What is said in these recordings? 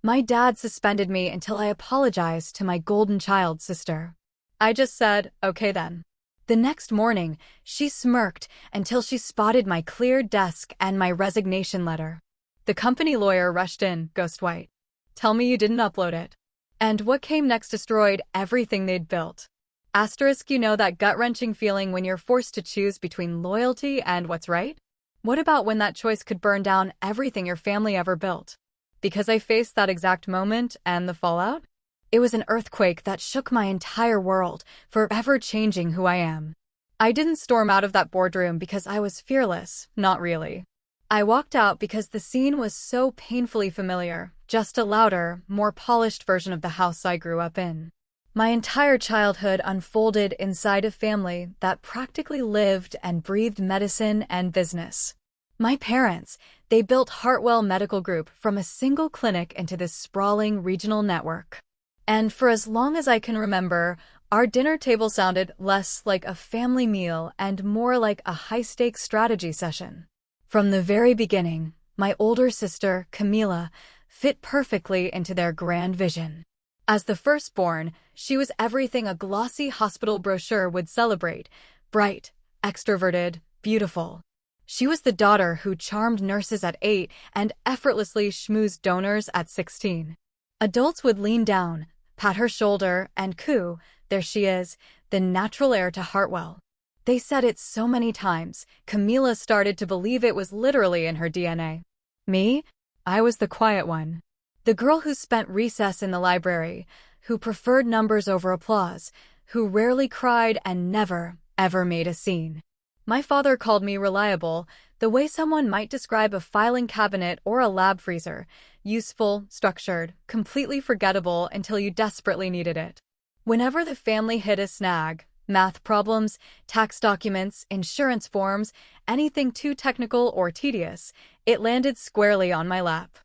My dad suspended me until I apologized to my golden child sister. I just said, okay then. The next morning, she smirked until she spotted my cleared desk and my resignation letter. The company lawyer rushed in, ghost white. Tell me you didn't upload it. And what came next destroyed everything they'd built. Asterisk, you know that gut-wrenching feeling when you're forced to choose between loyalty and what's right? What about when that choice could burn down everything your family ever built? Because I faced that exact moment and the fallout? It was an earthquake that shook my entire world, forever changing who I am. I didn't storm out of that boardroom because I was fearless, not really. I walked out because the scene was so painfully familiar, just a louder, more polished version of the house I grew up in. My entire childhood unfolded inside a family that practically lived and breathed medicine and business. My parents, they built Hartwell Medical Group from a single clinic into this sprawling regional network. And for as long as I can remember, our dinner table sounded less like a family meal and more like a high-stakes strategy session. From the very beginning, my older sister, Camila, fit perfectly into their grand vision. As the firstborn, she was everything a glossy hospital brochure would celebrate: bright, extroverted, beautiful. She was the daughter who charmed nurses at 8 and effortlessly schmoozed donors at 16. Adults would lean down, pat her shoulder, and coo, there she is, the natural heir to Hartwell. They said it so many times, Camila started to believe it was literally in her DNA. Me? I was the quiet one. The girl who spent recess in the library, who preferred numbers over applause, who rarely cried and never, ever made a scene. My father called me reliable, the way someone might describe a filing cabinet or a lab freezer: useful, structured, completely forgettable until you desperately needed it. Whenever the family hit a snag, math problems, tax documents, insurance forms, anything too technical or tedious, it landed squarely on my lap.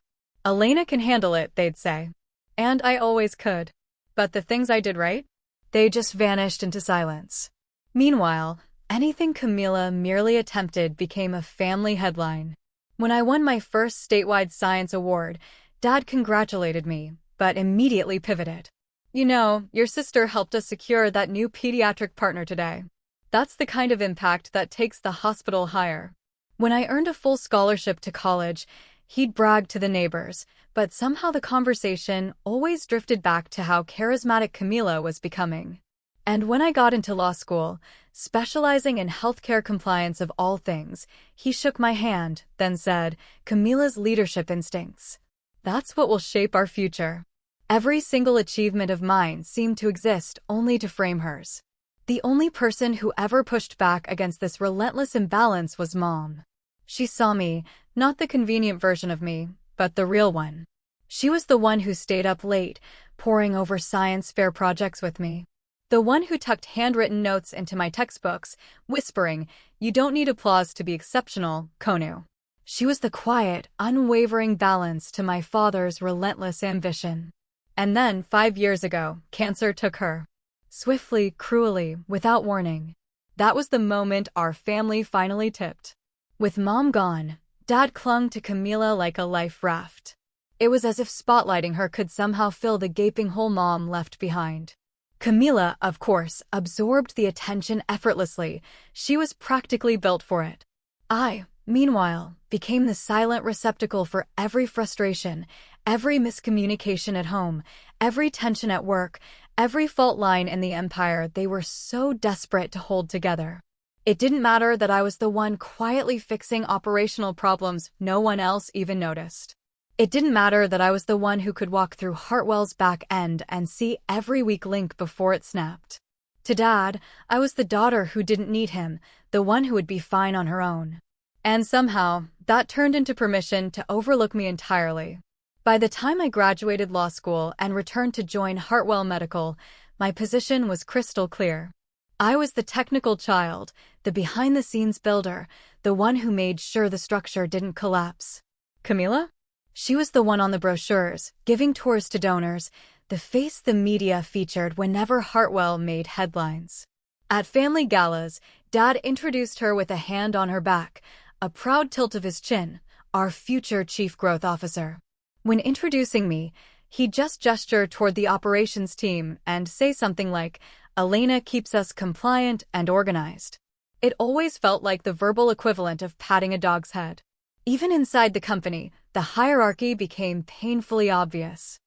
Elena can handle it, they'd say. And I always could. But the things I did right? They just vanished into silence. Meanwhile, anything Camila merely attempted became a family headline. When I won my first statewide science award, Dad congratulated me, but immediately pivoted. You know, your sister helped us secure that new pediatric partner today. That's the kind of impact that takes the hospital higher. When I earned a full scholarship to college, he'd bragged to the neighbors, but somehow the conversation always drifted back to how charismatic Camila was becoming. And when I got into law school, specializing in healthcare compliance of all things, he shook my hand, then said, Camila's leadership instincts. That's what will shape our future. Every single achievement of mine seemed to exist only to frame hers. The only person who ever pushed back against this relentless imbalance was Mom. She saw me, not the convenient version of me, but the real one. She was the one who stayed up late, poring over science fair projects with me. The one who tucked handwritten notes into my textbooks, whispering, "You don't need applause to be exceptional, Konu." She was the quiet, unwavering balance to my father's relentless ambition. And then, 5 years ago, cancer took her. Swiftly, cruelly, without warning. That was the moment our family finally tipped. With Mom gone, Dad clung to Camila like a life raft. It was as if spotlighting her could somehow fill the gaping hole Mom left behind. Camila, of course, absorbed the attention effortlessly. She was practically built for it. I, meanwhile, became the silent receptacle for every frustration, every miscommunication at home, every tension at work, every fault line in the empire they were so desperate to hold together. It didn't matter that I was the one quietly fixing operational problems no one else even noticed. It didn't matter that I was the one who could walk through Hartwell's back end and see every weak link before it snapped. To Dad, I was the daughter who didn't need him, the one who would be fine on her own. And somehow, that turned into permission to overlook me entirely. By the time I graduated law school and returned to join Hartwell Medical, my position was crystal clear. I was the technical child, the behind-the-scenes builder, the one who made sure the structure didn't collapse. Camila? She was the one on the brochures, giving tours to donors, the face the media featured whenever Hartwell made headlines. At family galas, Dad introduced her with a hand on her back, a proud tilt of his chin, our future chief growth officer. When introducing me, he'd just gesture toward the operations team and say something like, "Elena keeps us compliant and organized." It always felt like the verbal equivalent of patting a dog's head. Even inside the company, the hierarchy became painfully obvious.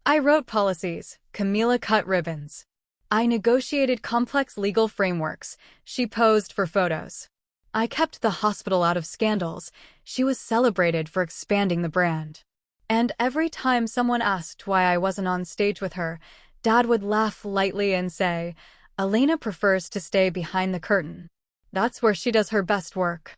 I wrote policies, Camila cut ribbons. I negotiated complex legal frameworks, she posed for photos. I kept the hospital out of scandals, she was celebrated for expanding the brand. And every time someone asked why I wasn't on stage with her, Dad would laugh lightly and say, "Elena prefers to stay behind the curtain. That's where she does her best work."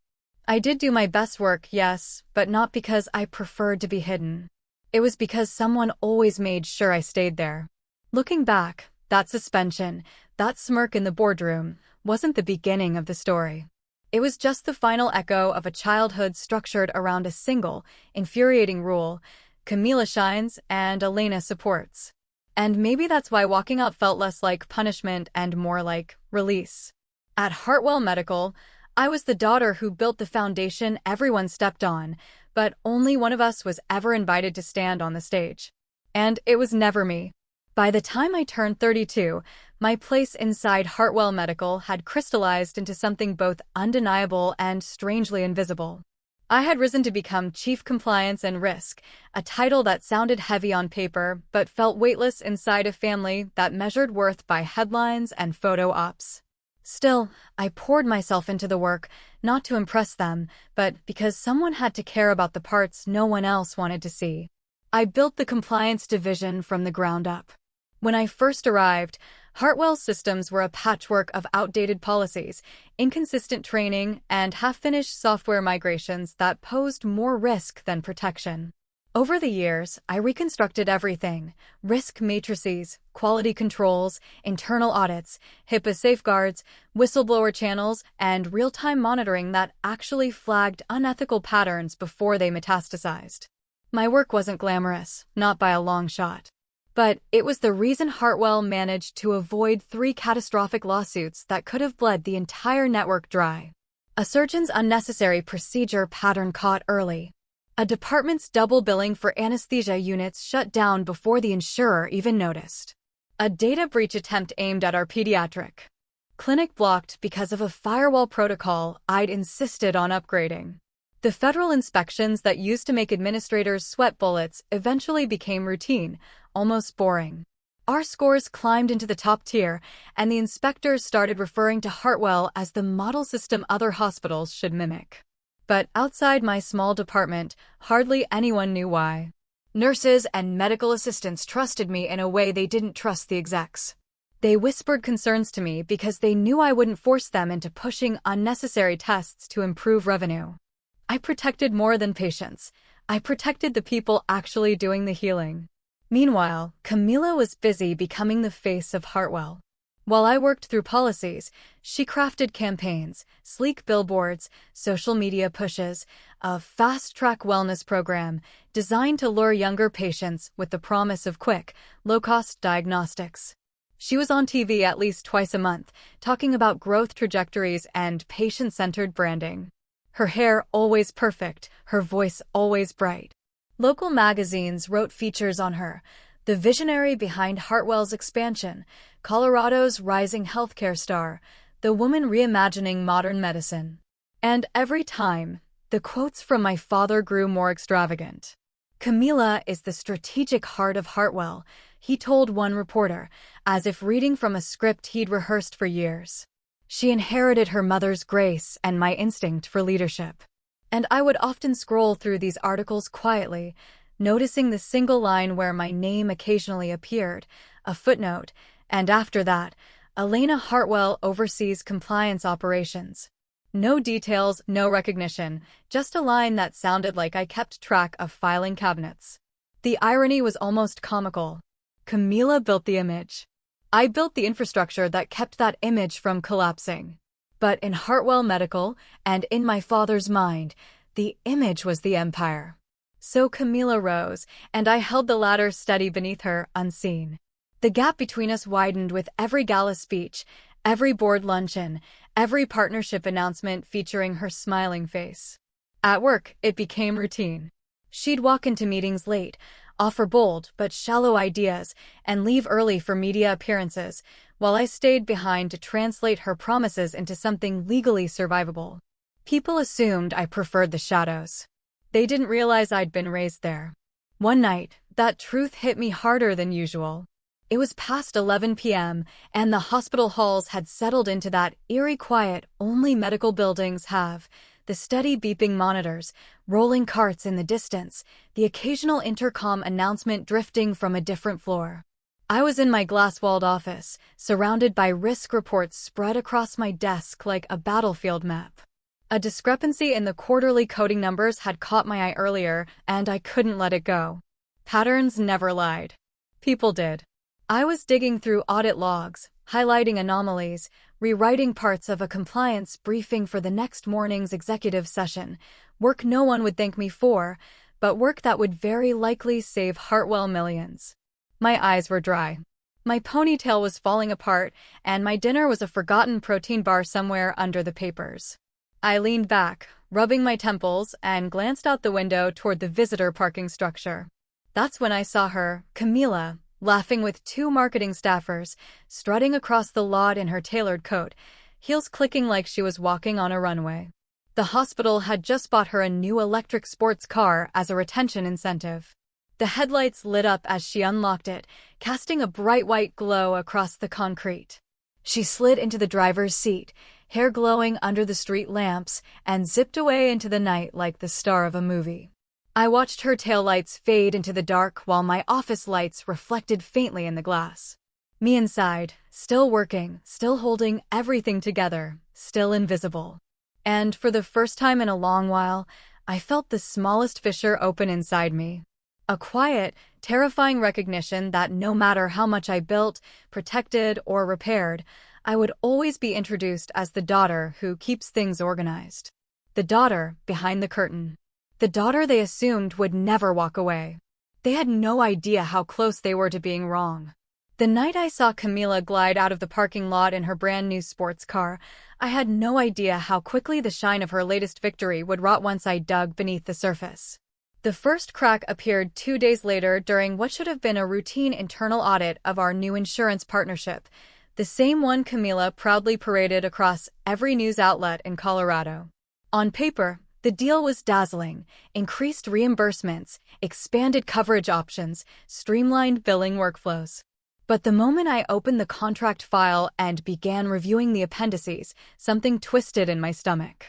I did do my best work, yes, but not because I preferred to be hidden. It was because someone always made sure I stayed there. Looking back, that suspension, that smirk in the boardroom, wasn't the beginning of the story. It was just the final echo of a childhood structured around a single, infuriating rule: Camila shines and Elena supports. And maybe that's why walking out felt less like punishment and more like release. At Hartwell Medical, I was the daughter who built the foundation everyone stepped on, but only one of us was ever invited to stand on the stage. And it was never me. By the time I turned 32, my place inside Hartwell Medical had crystallized into something both undeniable and strangely invisible. I had risen to become Chief Compliance and Risk, a title that sounded heavy on paper but felt weightless inside a family that measured worth by headlines and photo ops. Still, I poured myself into the work, not to impress them, but because someone had to care about the parts no one else wanted to see. I built the compliance division from the ground up. When I first arrived, Hartwell's systems were a patchwork of outdated policies, inconsistent training, and half-finished software migrations that posed more risk than protection. Over the years, I reconstructed everything: risk matrices, quality controls, internal audits, HIPAA safeguards, whistleblower channels, and real-time monitoring that actually flagged unethical patterns before they metastasized. My work wasn't glamorous, not by a long shot. But it was the reason Hartwell managed to avoid 3 catastrophic lawsuits that could have bled the entire network dry. A surgeon's unnecessary procedure pattern caught early. A department's double billing for anesthesia units shut down before the insurer even noticed. A data breach attempt aimed at our pediatric clinic blocked because of a firewall protocol I'd insisted on upgrading. The federal inspections that used to make administrators sweat bullets eventually became routine, almost boring. Our scores climbed into the top tier, and the inspectors started referring to Hartwell as the model system other hospitals should mimic. But outside my small department, hardly anyone knew why. Nurses and medical assistants trusted me in a way they didn't trust the execs. They whispered concerns to me because they knew I wouldn't force them into pushing unnecessary tests to improve revenue. I protected more than patients. I protected the people actually doing the healing. Meanwhile, Camila was busy becoming the face of Hartwell. While I worked through policies, she crafted campaigns, sleek billboards, social media pushes, a fast-track wellness program designed to lure younger patients with the promise of quick, low-cost diagnostics. She was on TV at least twice a month, talking about growth trajectories and patient-centered branding. Her hair always perfect, her voice always bright. Local magazines wrote features on her: the visionary behind Hartwell's expansion, Colorado's rising healthcare star, the woman reimagining modern medicine. And every time, the quotes from my father grew more extravagant. "Camila is the strategic heart of Hartwell," he told one reporter, as if reading from a script he'd rehearsed for years. She inherited her mother's grace and my instinct for leadership. And I would often scroll through these articles quietly, noticing the single line where my name occasionally appeared, a footnote, and after that, Elena Hartwell oversees compliance operations. No details, no recognition, just a line that sounded like I kept track of filing cabinets. The irony was almost comical. Camila built the image. I built the infrastructure that kept that image from collapsing. But in Hartwell Medical, and in my father's mind, the image was the empire. So Camila rose, and I held the ladder steady beneath her, unseen. The gap between us widened with every gala speech, every board luncheon, every partnership announcement featuring her smiling face. At work, it became routine. She'd walk into meetings late, offer bold but shallow ideas, and leave early for media appearances, while I stayed behind to translate her promises into something legally survivable. People assumed I preferred the shadows. They didn't realize I'd been raised there. One night, that truth hit me harder than usual. It was past 11 p.m., and the hospital halls had settled into that eerie quiet only medical buildings have. The steady beeping monitors, rolling carts in the distance, the occasional intercom announcement drifting from a different floor. I was in my glass-walled office, surrounded by risk reports spread across my desk like a battlefield map. A discrepancy in the quarterly coding numbers had caught my eye earlier, and I couldn't let it go. Patterns never lied. People did. I was digging through audit logs, highlighting anomalies, rewriting parts of a compliance briefing for the next morning's executive session, work no one would thank me for, but work that would very likely save Hartwell millions. My eyes were dry. My ponytail was falling apart, and my dinner was a forgotten protein bar somewhere under the papers. I leaned back, rubbing my temples, and glanced out the window toward the visitor parking structure. That's when I saw her, Camila, laughing with two marketing staffers, strutting across the lot in her tailored coat, heels clicking like she was walking on a runway. The hospital had just bought her a new electric sports car as a retention incentive. The headlights lit up as she unlocked it, casting a bright white glow across the concrete. She slid into the driver's seat, hair glowing under the street lamps, and zipped away into the night like the star of a movie. I watched her taillights fade into the dark while my office lights reflected faintly in the glass. Me inside, still working, still holding everything together, still invisible. And for the first time in a long while, I felt the smallest fissure open inside me. A quiet, terrifying recognition that no matter how much I built, protected, or repaired, I would always be introduced as the daughter who keeps things organized. The daughter behind the curtain. The daughter they assumed would never walk away. They had no idea how close they were to being wrong. The night I saw Camila glide out of the parking lot in her brand new sports car, I had no idea how quickly the shine of her latest victory would rot once I dug beneath the surface. The first crack appeared 2 days later during what should have been a routine internal audit of our new insurance partnership, the same one Camila proudly paraded across every news outlet in Colorado. On paper, the deal was dazzling: increased reimbursements, expanded coverage options, streamlined billing workflows. But the moment I opened the contract file and began reviewing the appendices, something twisted in my stomach.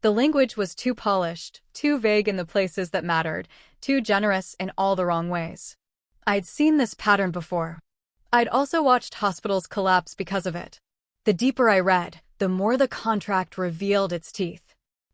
The language was too polished, too vague in the places that mattered, too generous in all the wrong ways. I'd seen this pattern before. I'd also watched hospitals collapse because of it. The deeper I read, the more the contract revealed its teeth.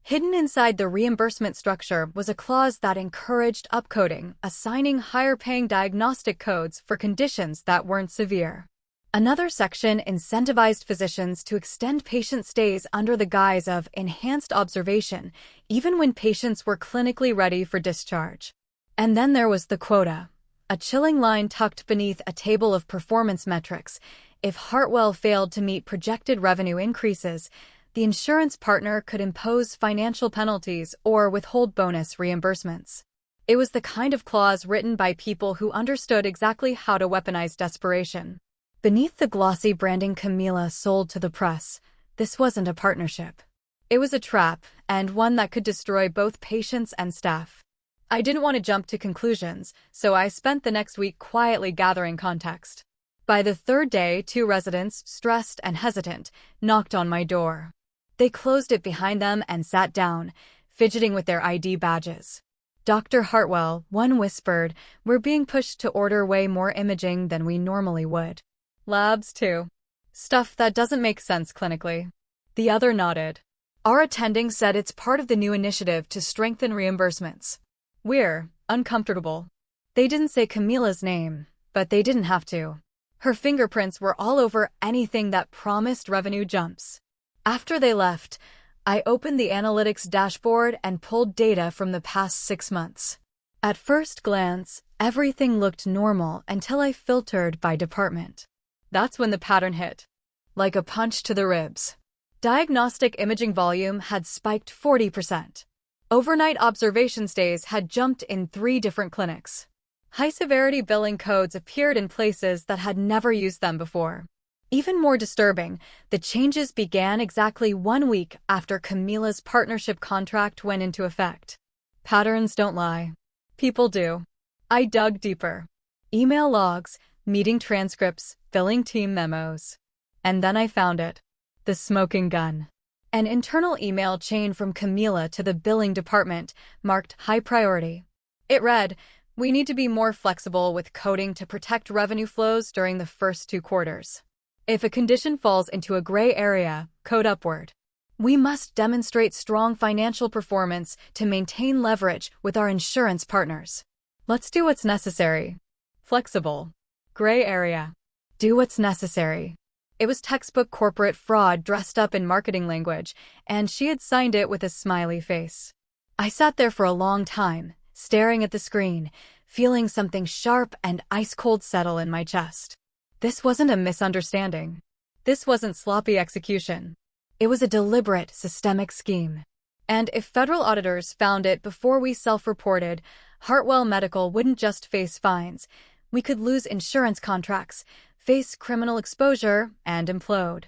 Hidden inside the reimbursement structure was a clause that encouraged upcoding, assigning higher-paying diagnostic codes for conditions that weren't severe. Another section incentivized physicians to extend patient stays under the guise of enhanced observation, even when patients were clinically ready for discharge. And then there was the quota, a chilling line tucked beneath a table of performance metrics. If Hartwell failed to meet projected revenue increases, the insurance partner could impose financial penalties or withhold bonus reimbursements. It was the kind of clause written by people who understood exactly how to weaponize desperation. Beneath the glossy branding Camila sold to the press, this wasn't a partnership. It was a trap, and one that could destroy both patients and staff. I didn't want to jump to conclusions, so I spent the next week quietly gathering context. By the third day, 2 residents, stressed and hesitant, knocked on my door. They closed it behind them and sat down, fidgeting with their ID badges. "Dr. Hartwell," one whispered, "we're being pushed to order way more imaging than we normally would. Labs, too. Stuff that doesn't make sense clinically." The other nodded. "Our attending said it's part of the new initiative to strengthen reimbursements. We're uncomfortable." They didn't say Camila's name, but they didn't have to. Her fingerprints were all over anything that promised revenue jumps. After they left, I opened the analytics dashboard and pulled data from the past 6 months. At first glance, everything looked normal until I filtered by department. That's when the pattern hit. Like a punch to the ribs. Diagnostic imaging volume had spiked 40%. Overnight observation stays had jumped in 3 different clinics. High-severity billing codes appeared in places that had never used them before. Even more disturbing, the changes began exactly 1 week after Camila's partnership contract went into effect. Patterns don't lie. People do. I dug deeper. Email logs, meeting transcripts, billing team memos. And then I found it. The smoking gun. An internal email chain from Camila to the billing department, marked high priority. It read, "We need to be more flexible with coding to protect revenue flows during the first 2 quarters. If a condition falls into a gray area, code upward. We must demonstrate strong financial performance to maintain leverage with our insurance partners. Let's do what's necessary." Flexible. Gray area. Do what's necessary. It was textbook corporate fraud dressed up in marketing language, and she had signed it with a smiley face. I sat there for a long time, staring at the screen, feeling something sharp and ice-cold settle in my chest. This wasn't a misunderstanding. This wasn't sloppy execution. It was a deliberate, systemic scheme. And if federal auditors found it before we self-reported, Hartwell Medical wouldn't just face fines. We could lose insurance contracts, face criminal exposure, and implode.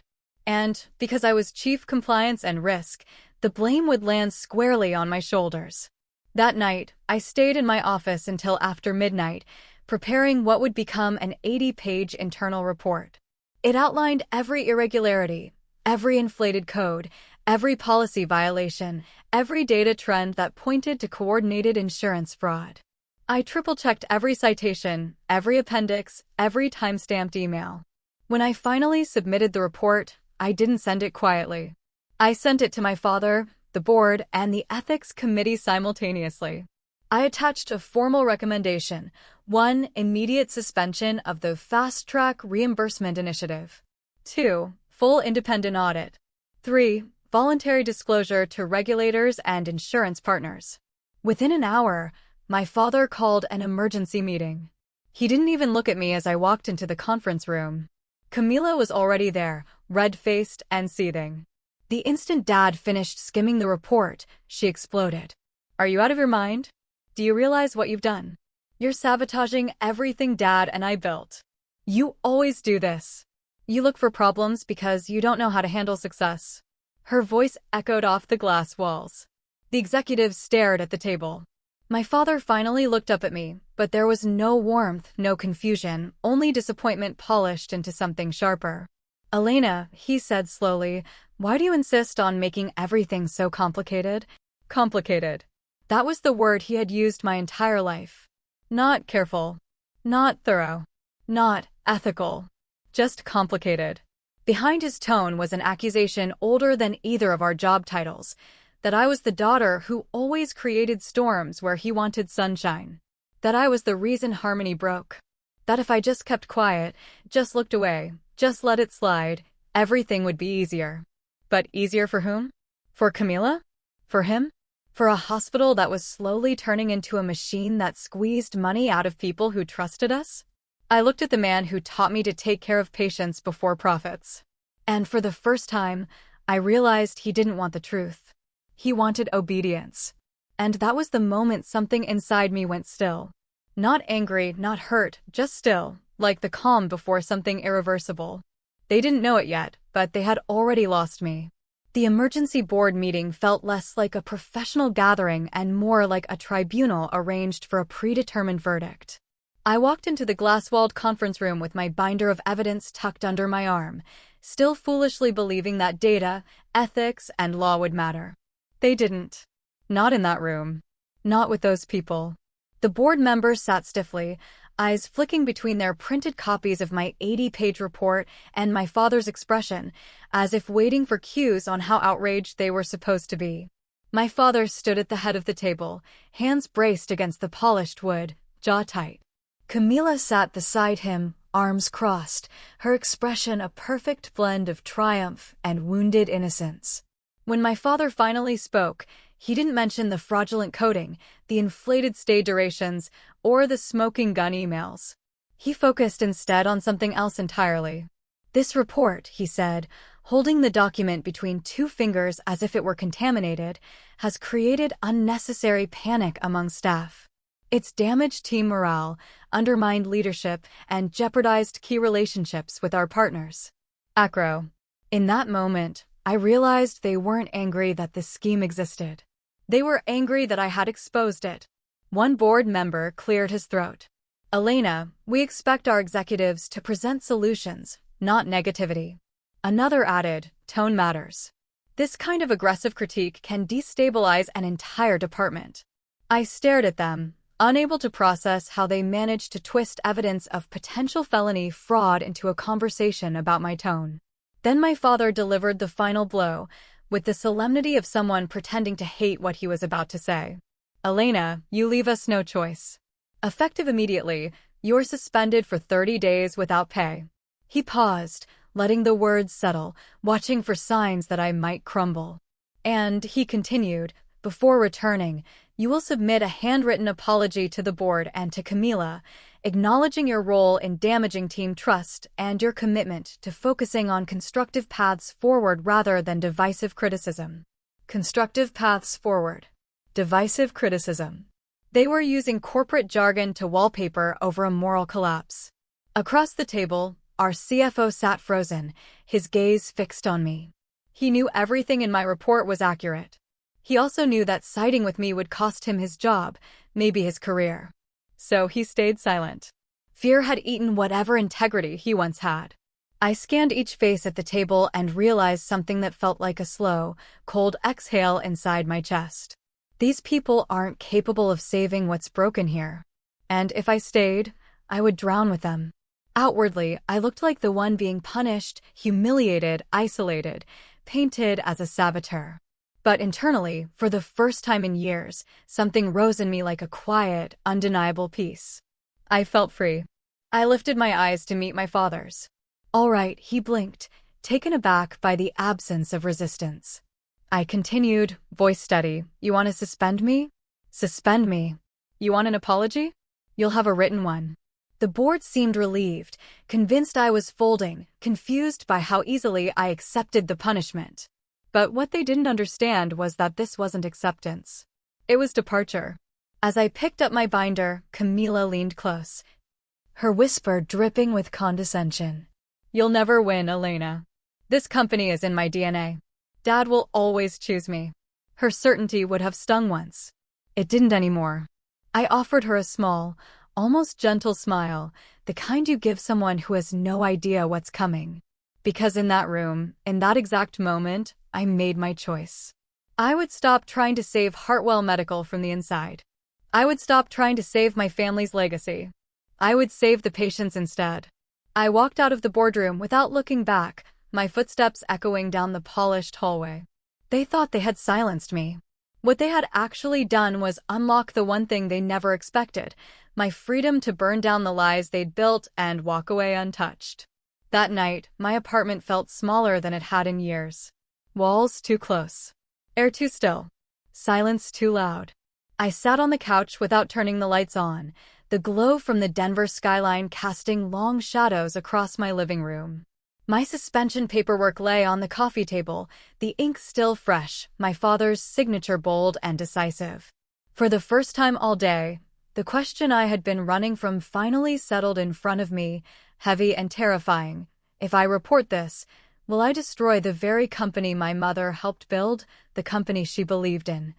And, because I was chief compliance and risk, the blame would land squarely on my shoulders. That night, I stayed in my office until after midnight, preparing what would become an 80-page internal report. It outlined every irregularity, every inflated code, every policy violation, every data trend that pointed to coordinated insurance fraud. I triple-checked every citation, every appendix, every time-stamped email. When I finally submitted the report, I didn't send it quietly. I sent it to my father, the board, and the ethics committee simultaneously. I attached a formal recommendation: 1. Immediate suspension of the fast-track reimbursement initiative. 2. Full independent audit. 3. Voluntary disclosure to regulators and insurance partners. Within an hour, my father called an emergency meeting. He didn't even look at me as I walked into the conference room. Camila was already there, red-faced and seething. The instant Dad finished skimming the report, she exploded. "Are you out of your mind? Do you realize what you've done? You're sabotaging everything Dad and I built. You always do this. You look for problems because you don't know how to handle success." Her voice echoed off the glass walls. The executives stared at the table. My father finally looked up at me, but there was no warmth, no confusion, only disappointment polished into something sharper. "Elena," he said slowly, "why do you insist on making everything so complicated?" Complicated. That was the word he had used my entire life. Not careful. Not thorough. Not ethical. Just complicated. Behind his tone was an accusation older than either of our job titles, that I was the daughter who always created storms where he wanted sunshine. That I was the reason harmony broke. That if I just kept quiet, just looked away, just let it slide, everything would be easier. But easier for whom? For Camila? For him? For a hospital that was slowly turning into a machine that squeezed money out of people who trusted us? I looked at the man who taught me to take care of patients before profits. And for the first time, I realized he didn't want the truth. He wanted obedience. And that was the moment something inside me went still. Not angry, not hurt, just still, like the calm before something irreversible. They didn't know it yet, but they had already lost me. The emergency board meeting felt less like a professional gathering and more like a tribunal arranged for a predetermined verdict. I walked into the glass-walled conference room with my binder of evidence tucked under my arm, still foolishly believing that data, ethics, and law would matter. They didn't. Not in that room. Not with those people. The board members sat stiffly, eyes flicking between their printed copies of my 80-page report and my father's expression, as if waiting for cues on how outraged they were supposed to be. My father stood at the head of the table, hands braced against the polished wood, jaw tight. Camila sat beside him, arms crossed, her expression a perfect blend of triumph and wounded innocence. When my father finally spoke, he didn't mention the fraudulent coding, the inflated stay durations, or the smoking gun emails. He focused instead on something else entirely. "This report," he said, holding the document between two fingers as if it were contaminated, "has created unnecessary panic among staff. It's damaged team morale, undermined leadership, and jeopardized key relationships with our partners. Acro. In that moment, I realized they weren't angry that this scheme existed. They were angry that I had exposed it. One board member cleared his throat. Elena, we expect our executives to present solutions, not negativity. Another added, tone matters. This kind of aggressive critique can destabilize an entire department. I stared at them, unable to process how they managed to twist evidence of potential felony fraud into a conversation about my tone. Then my father delivered the final blow, with the solemnity of someone pretending to hate what he was about to say. Elena, you leave us no choice. Effective immediately, you're suspended for 30 days without pay. He paused, letting the words settle, watching for signs that I might crumble. And, he continued, before returning, you will submit a handwritten apology to the board and to Camila, acknowledging your role in damaging team trust and your commitment to focusing on constructive paths forward rather than divisive criticism. Constructive paths forward. Divisive criticism. They were using corporate jargon to wallpaper over a moral collapse. Across the table, our CFO sat frozen, his gaze fixed on me. He knew everything in my report was accurate. He also knew that siding with me would cost him his job, maybe his career. So he stayed silent. Fear had eaten whatever integrity he once had. I scanned each face at the table and realized something that felt like a slow, cold exhale inside my chest. These people aren't capable of saving what's broken here. And if I stayed, I would drown with them. Outwardly, I looked like the one being punished, humiliated, isolated, painted as a saboteur. But internally, for the first time in years, something rose in me like a quiet, undeniable peace. I felt free. I lifted my eyes to meet my father's. All right, he blinked, taken aback by the absence of resistance. I continued, voice steady. You want to suspend me? Suspend me. You want an apology? You'll have a written one. The board seemed relieved, convinced I was folding, confused by how easily I accepted the punishment. But what they didn't understand was that this wasn't acceptance. It was departure. As I picked up my binder, Camila leaned close, her whisper dripping with condescension. You'll never win, Elena. This company is in my DNA. Dad will always choose me. Her certainty would have stung once. It didn't anymore. I offered her a small, almost gentle smile, the kind you give someone who has no idea what's coming. Because in that room, in that exact moment, I made my choice. I would stop trying to save Hartwell Medical from the inside. I would stop trying to save my family's legacy. I would save the patients instead. I walked out of the boardroom without looking back, my footsteps echoing down the polished hallway. They thought they had silenced me. What they had actually done was unlock the one thing they never expected, my freedom to burn down the lies they'd built and walk away untouched. That night, my apartment felt smaller than it had in years. Walls too close. Air too still. Silence too loud. I sat on the couch without turning the lights on, the glow from the Denver skyline casting long shadows across my living room. My suspension paperwork lay on the coffee table, the ink still fresh, my father's signature bold and decisive. For the first time all day, the question I had been running from finally settled in front of me, heavy and terrifying. If I report this, will I destroy the very company my mother helped build, the company she believed in?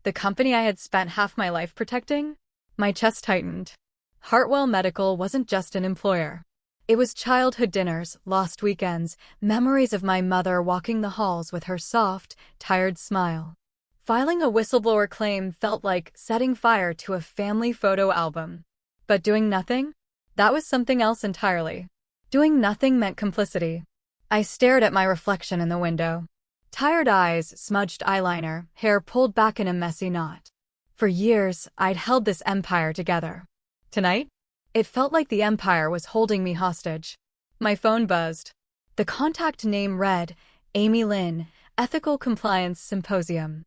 The company I had spent half my life protecting? My chest tightened. Hartwell Medical wasn't just an employer. It was childhood dinners, lost weekends, memories of my mother walking the halls with her soft, tired smile. Filing a whistleblower claim felt like setting fire to a family photo album. But doing nothing? That was something else entirely. Doing nothing meant complicity. I stared at my reflection in the window. Tired eyes, smudged eyeliner, hair pulled back in a messy knot. For years, I'd held this empire together. Tonight? It felt like the empire was holding me hostage. My phone buzzed. The contact name read, Amy Lynn, Ethical Compliance Symposium.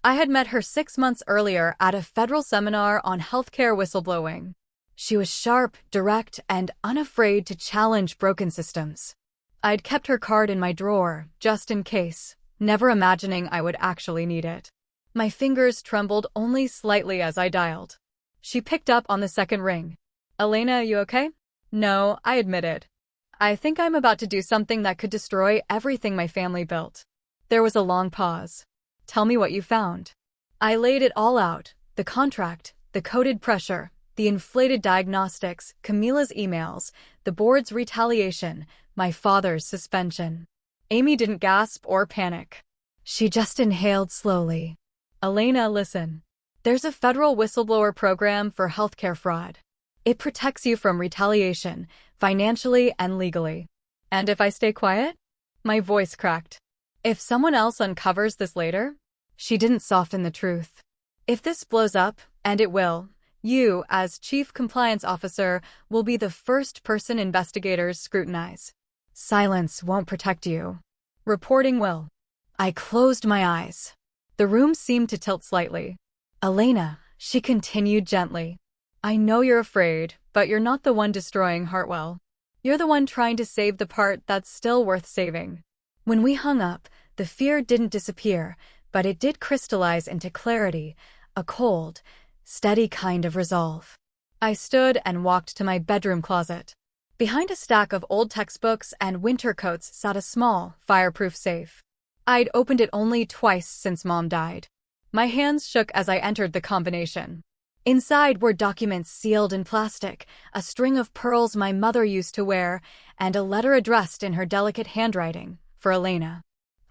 I had met her 6 months earlier at a federal seminar on healthcare whistleblowing. She was sharp, direct, and unafraid to challenge broken systems. I'd kept her card in my drawer, just in case, never imagining I would actually need it. My fingers trembled only slightly as I dialed. She picked up on the second ring. Elena, you okay? No, I admitted. I think I'm about to do something that could destroy everything my family built. There was a long pause. Tell me what you found. I laid it all out, the contract, the coded pressure, the inflated diagnostics, Camila's emails, the board's retaliation, my father's suspension. Amy didn't gasp or panic. She just inhaled slowly. Elena, listen. There's a federal whistleblower program for healthcare fraud. It protects you from retaliation, financially and legally. And if I stay quiet? My voice cracked. If someone else uncovers this later? She didn't soften the truth. If this blows up, and it will, you, as Chief Compliance Officer, will be the first person investigators scrutinize. Silence won't protect you. Reporting will. I closed my eyes. The room seemed to tilt slightly. Elena, she continued gently. I know you're afraid, but you're not the one destroying Hartwell. You're the one trying to save the part that's still worth saving. When we hung up, the fear didn't disappear, but it did crystallize into clarity, a cold, steady kind of resolve. I stood and walked to my bedroom closet. Behind a stack of old textbooks and winter coats sat a small, fireproof safe. I'd opened it only twice since Mom died. My hands shook as I entered the combination. Inside were documents sealed in plastic, a string of pearls my mother used to wear, and a letter addressed in her delicate handwriting, for Elena.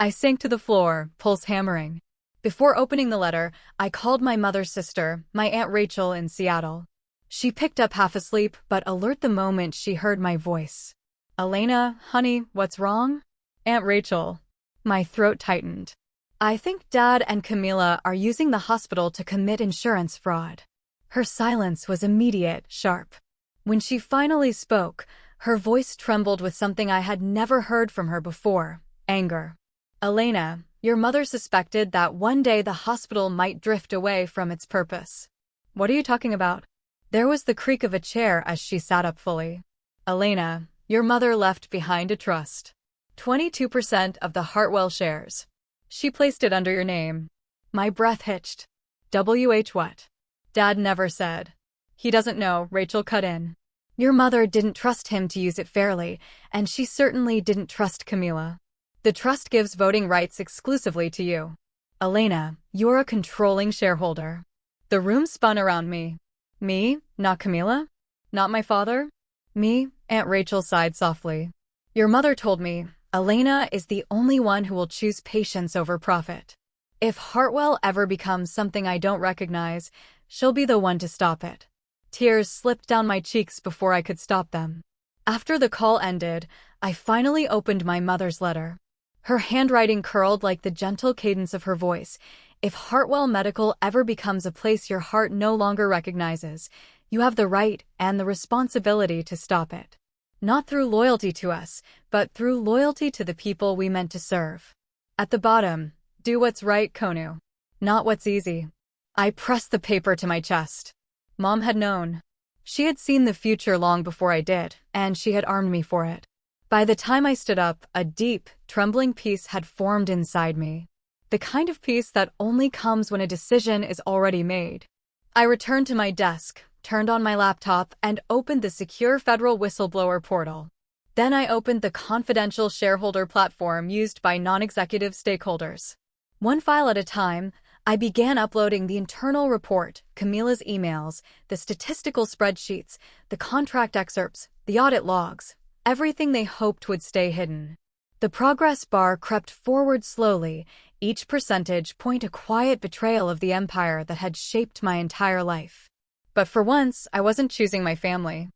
I sank to the floor, pulse hammering. Before opening the letter, I called my mother's sister, my Aunt Rachel in Seattle. She picked up half asleep, but alert the moment she heard my voice. Elena, honey, what's wrong? Aunt Rachel. My throat tightened. I think Dad and Camila are using the hospital to commit insurance fraud. Her silence was immediate, sharp. When she finally spoke, her voice trembled with something I had never heard from her before, anger. Elena, your mother suspected that one day the hospital might drift away from its purpose. What are you talking about? There was the creak of a chair as she sat up fully. Elena, your mother left behind a trust. 22% of the Hartwell shares. She placed it under your name. My breath hitched. WH what? Dad never said. He doesn't know, Rachel cut in. Your mother didn't trust him to use it fairly, and she certainly didn't trust Camila. The trust gives voting rights exclusively to you. Elena, you're a controlling shareholder. The room spun around me. Me? Not Camila? Not my father? Me? Aunt Rachel sighed softly. Your mother told me, Elena is the only one who will choose patience over profit. If Hartwell ever becomes something I don't recognize, she'll be the one to stop it. Tears slipped down my cheeks before I could stop them. After the call ended, I finally opened my mother's letter. Her handwriting curled like the gentle cadence of her voice. If Hartwell Medical ever becomes a place your heart no longer recognizes, you have the right and the responsibility to stop it. Not through loyalty to us, but through loyalty to the people we meant to serve. At the bottom, do what's right, Konu. Not what's easy. I pressed the paper to my chest. Mom had known. She had seen the future long before I did, and she had armed me for it. By the time I stood up, a deep, trembling peace had formed inside me. The kind of peace that only comes when a decision is already made. I returned to my desk, turned on my laptop, and opened the secure federal whistleblower portal. Then I opened the confidential shareholder platform used by non-executive stakeholders. One file at a time, I began uploading the internal report, Camila's emails, the statistical spreadsheets, the contract excerpts, the audit logs, everything they hoped would stay hidden. The progress bar crept forward slowly, each percentage point a quiet betrayal of the empire that had shaped my entire life. But for once, I wasn't choosing my family.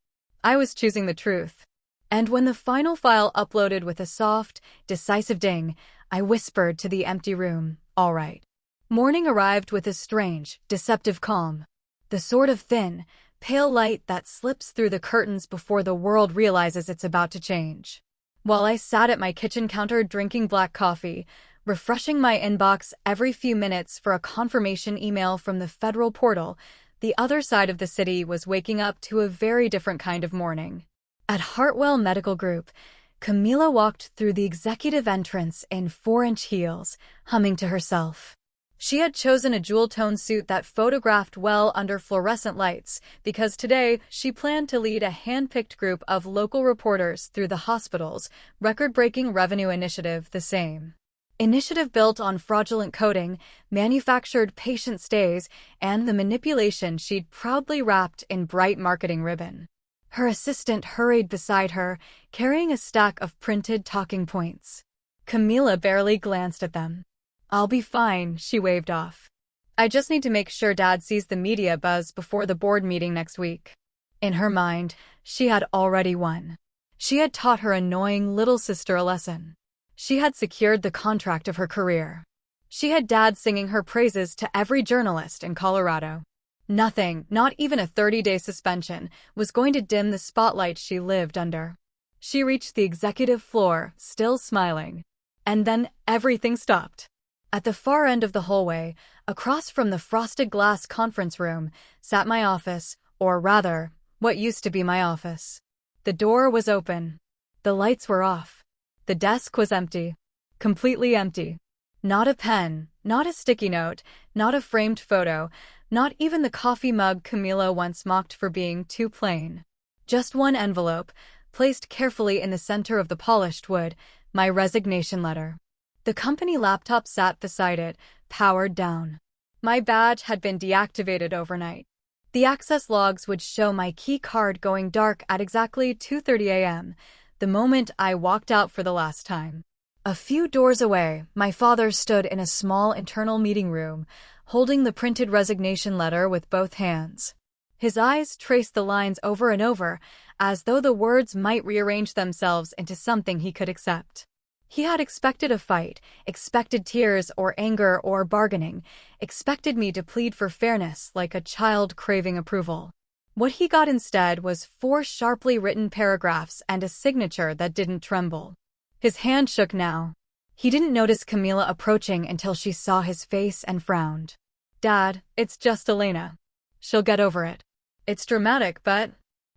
I was choosing the truth. And when the final file uploaded with a soft, decisive ding, I whispered to the empty room, all right. Morning arrived with a strange, deceptive calm. The sort of thin, pale light that slips through the curtains before the world realizes it's about to change. While I sat at my kitchen counter drinking black coffee, refreshing my inbox every few minutes for a confirmation email from the federal portal, the other side of the city was waking up to a very different kind of morning. At Hartwell Medical Group, Camila walked through the executive entrance in 4-inch heels, humming to herself. She had chosen a jewel-tone suit that photographed well under fluorescent lights because today she planned to lead a hand-picked group of local reporters through the hospital's record-breaking revenue initiative. The same initiative built on fraudulent coding, manufactured patient stays, and the manipulation she'd proudly wrapped in bright marketing ribbon. Her assistant hurried beside her, carrying a stack of printed talking points. Camila barely glanced at them. "I'll be fine," she waved off. "I just need to make sure Dad sees the media buzz before the board meeting next week." In her mind, she had already won. She had taught her annoying little sister a lesson. She had secured the contract of her career. She had Dad singing her praises to every journalist in Colorado. Nothing, not even a 30-day suspension, was going to dim the spotlight she lived under. She reached the executive floor, still smiling. And then everything stopped. At the far end of the hallway, across from the frosted glass conference room, sat my office, or rather, what used to be my office. The door was open. The lights were off. The desk was empty. Completely empty. Not a pen, not a sticky note, not a framed photo, not even the coffee mug Camila once mocked for being too plain. Just one envelope, placed carefully in the center of the polished wood, my resignation letter. The company laptop sat beside it, powered down. My badge had been deactivated overnight. The access logs would show my key card going dark at exactly 2:30 a.m., the moment I walked out for the last time. A few doors away, my father stood in a small internal meeting room, holding the printed resignation letter with both hands. His eyes traced the lines over and over, as though the words might rearrange themselves into something he could accept. He had expected a fight, expected tears or anger or bargaining, expected me to plead for fairness like a child craving approval. What he got instead was 4 sharply written paragraphs and a signature that didn't tremble. His hand shook now. He didn't notice Camila approaching until she saw his face and frowned. "Dad, it's just Elena. She'll get over it. It's dramatic, but—"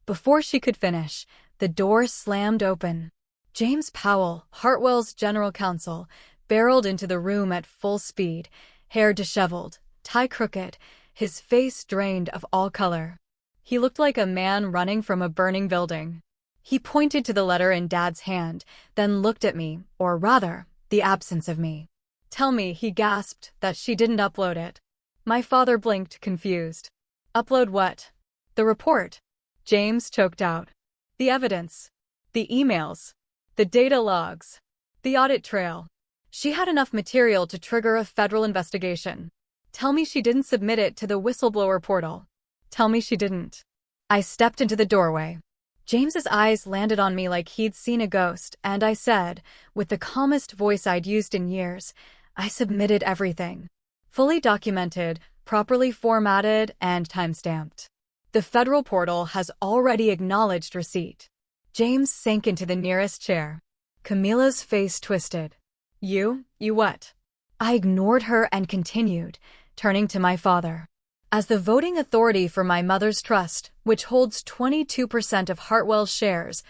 Before she could finish, the door slammed open. James Powell, Hartwell's general counsel, barreled into the room at full speed, hair disheveled, tie crooked, his face drained of all color. He looked like a man running from a burning building. He pointed to the letter in Dad's hand, then looked at me, or rather, the absence of me. "Tell me," he gasped, "that she didn't upload it." My father blinked, confused. "Upload what?" "The report." James choked out. "The evidence. The emails. The data logs. The audit trail. She had enough material to trigger a federal investigation. Tell me she didn't submit it to the whistleblower portal. Tell me she didn't." I stepped into the doorway. James's eyes landed on me like he'd seen a ghost, and I said, with the calmest voice I'd used in years, "I submitted everything. Fully documented, properly formatted, and time-stamped. The federal portal has already acknowledged receipt." James sank into the nearest chair. Camila's face twisted. You what?" I ignored her and continued, turning to my father. "As the voting authority for my mother's trust, which holds 22% of Hartwell's shares,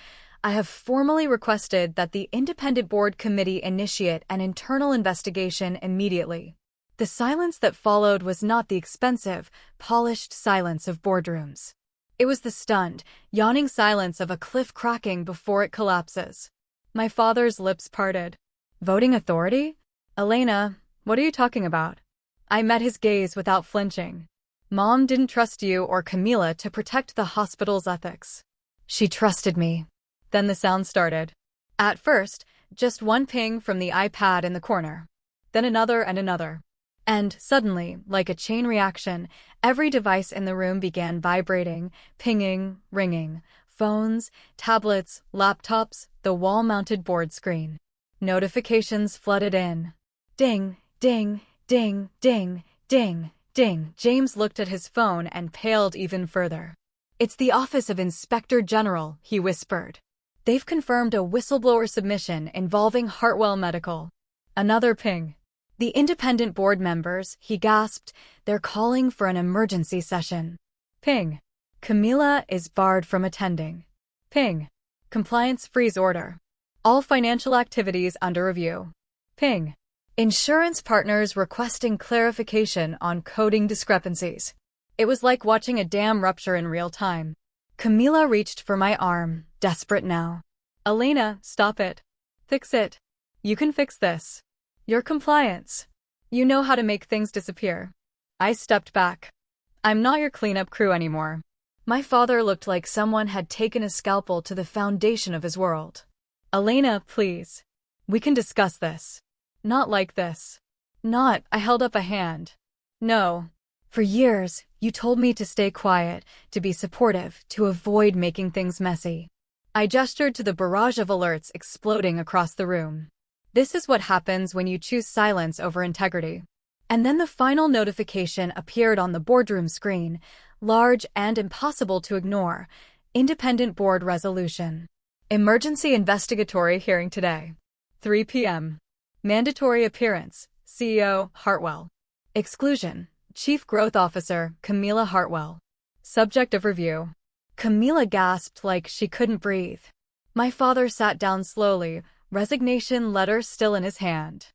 I have formally requested that the independent board committee initiate an internal investigation immediately." The silence that followed was not the expensive, polished silence of boardrooms. It was the stunned, yawning silence of a cliff cracking before it collapses. My father's lips parted. "Voting authority? Elena, what are you talking about?" I met his gaze without flinching. "Mom didn't trust you or Camila to protect the hospital's ethics. She trusted me." Then the sound started. At first, just one ping from the iPad in the corner. Then another and another. And suddenly, like a chain reaction, every device in the room began vibrating, pinging, ringing. Phones, tablets, laptops, the wall-mounted board screen. Notifications flooded in. Ding, ding, ding, ding, ding, ding. James looked at his phone and paled even further. "It's the Office of Inspector General," he whispered. "They've confirmed a whistleblower submission involving Hartwell Medical." Another ping. "The independent board members," he gasped, "they're calling for an emergency session." Ping. "Camila is barred from attending." Ping. "Compliance freeze order. All financial activities under review." Ping. Insurance partners requesting clarification on coding discrepancies. It was like watching a dam rupture in real time. Camila reached for my arm, desperate now. Elena, stop it. Fix it. You can fix this. Your compliance. You know how to make things disappear. I stepped back. I'm not your cleanup crew anymore. My father looked like someone had taken a scalpel to the foundation of his world. Elena, please. We can discuss this. Not like this. Not, I held up a hand. No. For years, you told me to stay quiet, to be supportive, to avoid making things messy. I gestured to the barrage of alerts exploding across the room. This is what happens when you choose silence over integrity. And then the final notification appeared on the boardroom screen, large and impossible to ignore. Independent board resolution. Emergency investigatory hearing today. 3 p.m. Mandatory appearance, CEO, Hartwell. Exclusion, Chief Growth Officer, Camila Hartwell. Subject of review. Camila gasped like she couldn't breathe. My father sat down slowly, resignation letter still in his hand.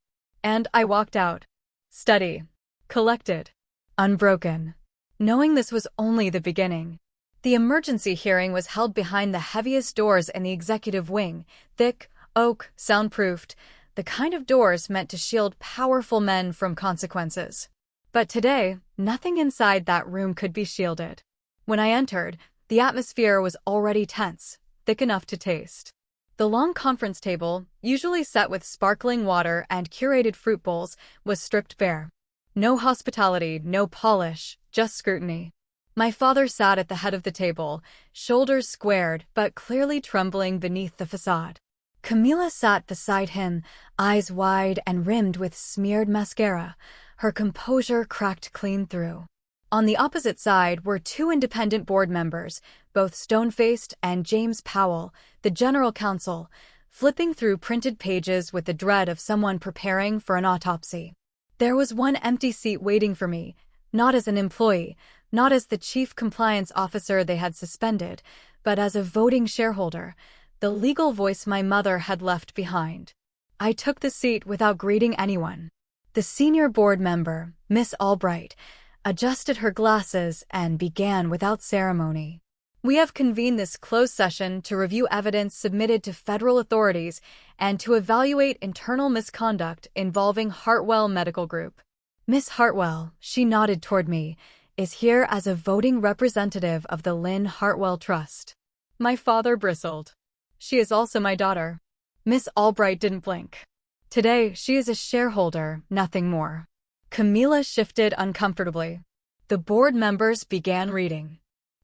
And I walked out. Steady. Collected. Unbroken. Knowing this was only the beginning. The emergency hearing was held behind the heaviest doors in the executive wing, thick, oak, soundproofed, the kind of doors meant to shield powerful men from consequences. But today, nothing inside that room could be shielded. When I entered, the atmosphere was already tense, thick enough to taste. The long conference table, usually set with sparkling water and curated fruit bowls, was stripped bare. No hospitality, no polish, just scrutiny. My father sat at the head of the table, shoulders squared but clearly trembling beneath the facade. Camila sat beside him, eyes wide and rimmed with smeared mascara, her composure cracked clean through. On the opposite side were two independent board members, both stone-faced, and James Powell, the general counsel, flipping through printed pages with the dread of someone preparing for an autopsy. There was one empty seat waiting for me, not as an employee, not as the chief compliance officer they had suspended, but as a voting shareholder, the legal voice my mother had left behind. I took the seat without greeting anyone. The senior board member, Miss Albright, adjusted her glasses and began without ceremony. We have convened this closed session to review evidence submitted to federal authorities and to evaluate internal misconduct involving Hartwell Medical Group. Miss Hartwell, she nodded toward me, is here as a voting representative of the Lynn Hartwell Trust. My father bristled. She is also my daughter. Miss Albright didn't blink. Today, she is a shareholder, nothing more. Camila shifted uncomfortably. The board members began reading.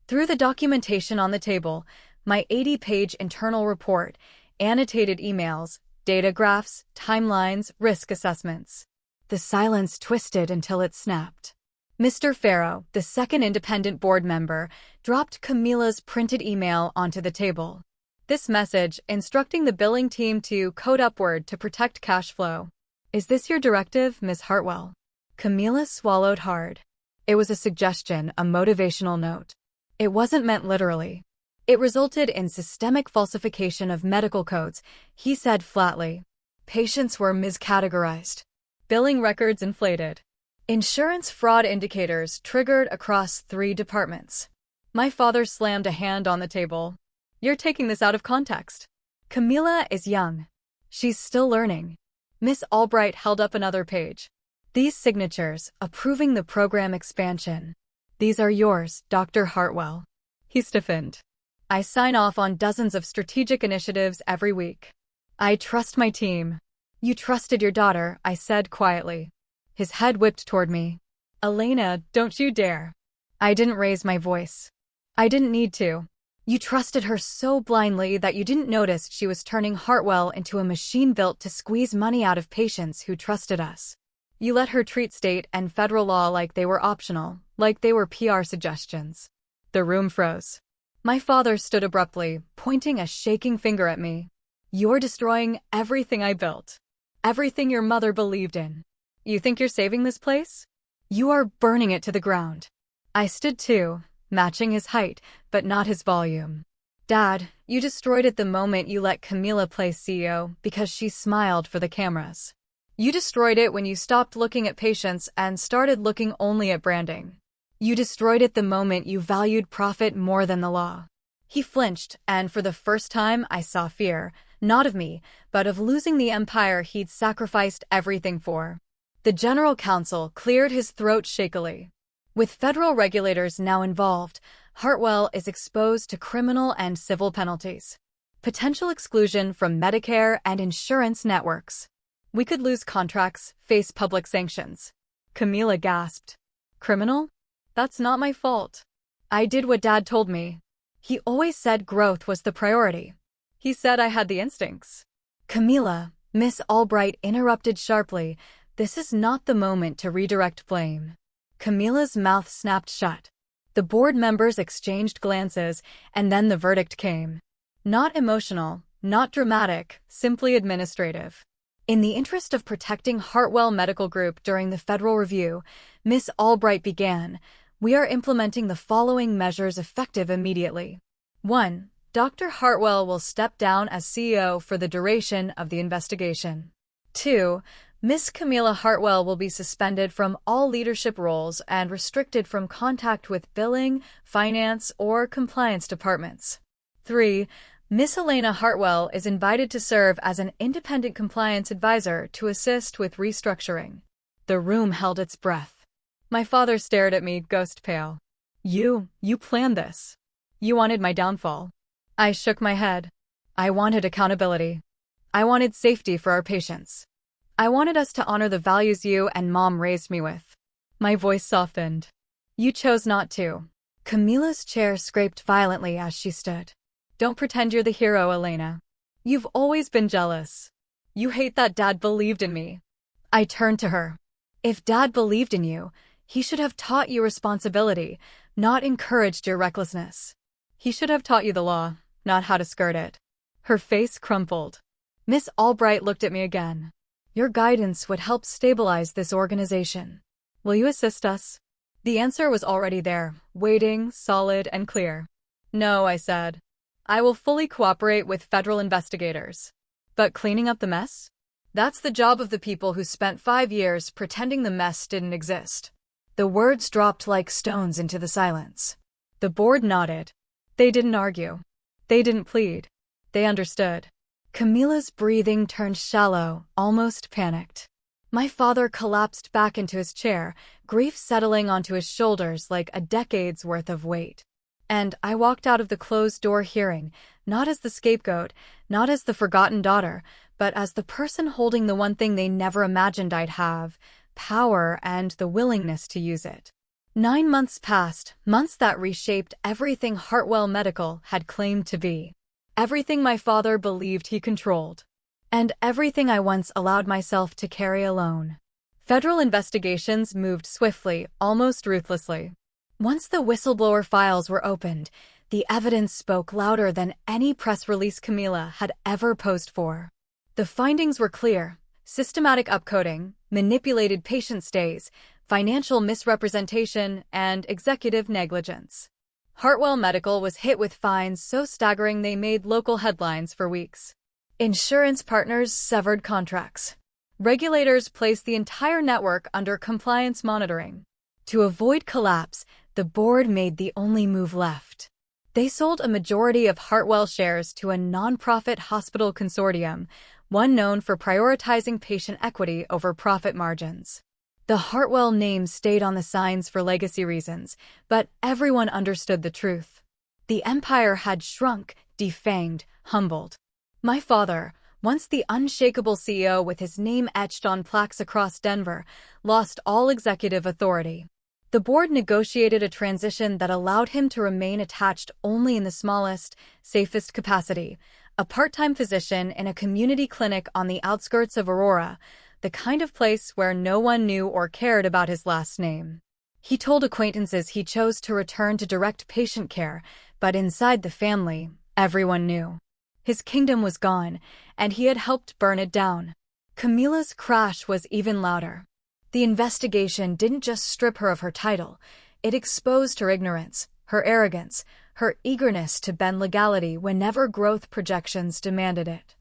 Through the documentation on the table, my 80-page internal report, annotated emails, data graphs, timelines, risk assessments. The silence twisted until it snapped. Mr. Farrow, the second independent board member, dropped Camila's printed email onto the table. This message, instructing the billing team to code upward to protect cash flow. Is this your directive, Ms. Hartwell? Camila swallowed hard. It was a suggestion, a motivational note. It wasn't meant literally. It resulted in systemic falsification of medical codes, he said flatly. Patients were miscategorized. Billing records inflated. Insurance fraud indicators triggered across 3 departments. My father slammed a hand on the table. You're taking this out of context. Camila is young. She's still learning. Miss Albright held up another page. These signatures, approving the program expansion. These are yours, Dr. Hartwell. He stiffened. I sign off on dozens of strategic initiatives every week. I trust my team. You trusted your daughter, I said quietly. His head whipped toward me. Elena, don't you dare. I didn't raise my voice. I didn't need to. You trusted her so blindly that you didn't notice she was turning Hartwell into a machine built to squeeze money out of patients who trusted us. You let her treat state and federal law like they were optional, like they were PR suggestions. The room froze. My father stood abruptly, pointing a shaking finger at me. You're destroying everything I built. Everything your mother believed in. You think you're saving this place? You are burning it to the ground. I stood too, matching his height, but not his volume. Dad, you destroyed it the moment you let Camila play CEO because she smiled for the cameras. You destroyed it when you stopped looking at patients and started looking only at branding. You destroyed it the moment you valued profit more than the law. He flinched, and for the first time I saw fear, not of me, but of losing the empire he'd sacrificed everything for. The General Counsel cleared his throat shakily. With federal regulators now involved, Hartwell is exposed to criminal and civil penalties. Potential exclusion from Medicare and insurance networks. We could lose contracts, face public sanctions. Camila gasped. Criminal? That's not my fault. I did what Dad told me. He always said growth was the priority. He said I had the instincts. Camila, Miss Albright interrupted sharply. This is not the moment to redirect blame. Camila's mouth snapped shut. The board members exchanged glances, and then the verdict came. Not emotional, not dramatic, simply administrative. In the interest of protecting Hartwell Medical Group during the federal review, Miss Albright began, "We are implementing the following measures effective immediately. 1. Dr. Hartwell will step down as CEO for the duration of the investigation. 2. Miss Camila Hartwell will be suspended from all leadership roles and restricted from contact with billing, finance, or compliance departments. 3. Miss Elena Hartwell is invited to serve as an independent compliance advisor to assist with restructuring." The room held its breath. My father stared at me, ghost pale. You planned this. You wanted my downfall." I shook my head. I wanted accountability. I wanted safety for our patients. I wanted us to honor the values you and Mom raised me with. My voice softened. You chose not to. Camila's chair scraped violently as she stood. Don't pretend you're the hero, Elena. You've always been jealous. You hate that Dad believed in me. I turned to her. If Dad believed in you, he should have taught you responsibility, not encouraged your recklessness. He should have taught you the law, not how to skirt it. Her face crumpled. Miss Albright looked at me again. Your guidance would help stabilize this organization. Will you assist us? The answer was already there, waiting, solid and clear. No, I said. I will fully cooperate with federal investigators. But cleaning up the mess? That's the job of the people who spent 5 years pretending the mess didn't exist. The words dropped like stones into the silence. The board nodded. They didn't argue. They didn't plead. They understood. Camila's breathing turned shallow, almost panicked. My father collapsed back into his chair, grief settling onto his shoulders like a decade's worth of weight. And I walked out of the closed-door hearing, not as the scapegoat, not as the forgotten daughter, but as the person holding the one thing they never imagined I'd have, power and the willingness to use it. 9 months passed, months that reshaped everything Hartwell Medical had claimed to be. Everything my father believed he controlled. And everything I once allowed myself to carry alone. Federal investigations moved swiftly, almost ruthlessly. Once the whistleblower files were opened, the evidence spoke louder than any press release Camila had ever posed for. The findings were clear: systematic upcoding, manipulated patient stays, financial misrepresentation, and executive negligence. Hartwell Medical was hit with fines so staggering they made local headlines for weeks. Insurance partners severed contracts. Regulators placed the entire network under compliance monitoring. To avoid collapse, the board made the only move left. They sold a majority of Hartwell shares to a nonprofit hospital consortium, one known for prioritizing patient equity over profit margins. The Hartwell name stayed on the signs for legacy reasons, but everyone understood the truth. The empire had shrunk, defanged, humbled. My father, once the unshakable CEO with his name etched on plaques across Denver, lost all executive authority. The board negotiated a transition that allowed him to remain attached only in the smallest, safest capacity, a part-time physician in a community clinic on the outskirts of Aurora, the kind of place where no one knew or cared about his last name. He told acquaintances he chose to return to direct patient care, but inside the family, everyone knew. His kingdom was gone, and he had helped burn it down. Camila's crash was even louder. The investigation didn't just strip her of her title, it exposed her ignorance, her arrogance, her eagerness to bend legality whenever growth projections demanded it.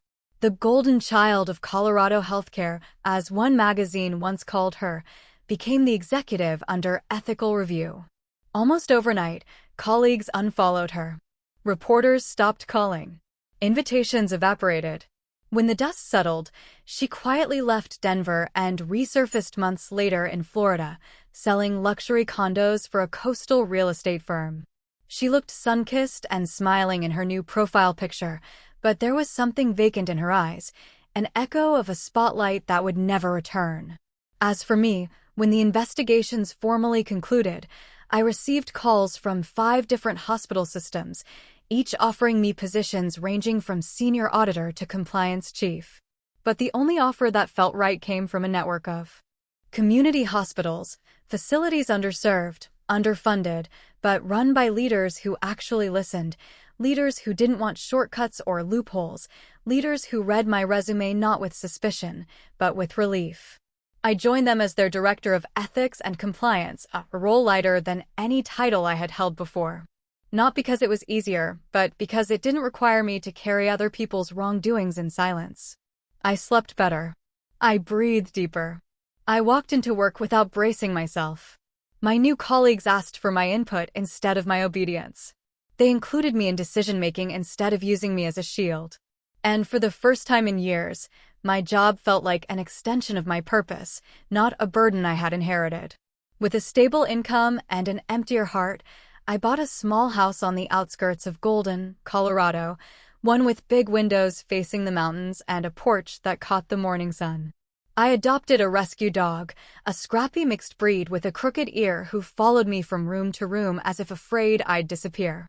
The golden child of Colorado healthcare, as one magazine once called her, became the executive under ethical review. Almost overnight, colleagues unfollowed her. Reporters stopped calling. Invitations evaporated. When the dust settled, she quietly left Denver and resurfaced months later in Florida, selling luxury condos for a coastal real estate firm. She looked sun-kissed and smiling in her new profile picture, but there was something vacant in her eyes, an echo of a spotlight that would never return. As for me, when the investigations formally concluded, I received calls from 5 different hospital systems, each offering me positions ranging from senior auditor to compliance chief. But the only offer that felt right came from a network of community hospitals, facilities underserved, underfunded, but run by leaders who actually listened, leaders who didn't want shortcuts or loopholes, leaders who read my resume not with suspicion, but with relief. I joined them as their director of ethics and compliance, a role lighter than any title I had held before. Not because it was easier, but because it didn't require me to carry other people's wrongdoings in silence. I slept better. I breathed deeper. I walked into work without bracing myself. My new colleagues asked for my input instead of my obedience. They included me in decision-making instead of using me as a shield. And for the first time in years, my job felt like an extension of my purpose, not a burden I had inherited. With a stable income and an emptier heart, I bought a small house on the outskirts of Golden, Colorado, one with big windows facing the mountains and a porch that caught the morning sun. I adopted a rescue dog, a scrappy mixed breed with a crooked ear who followed me from room to room as if afraid I'd disappear.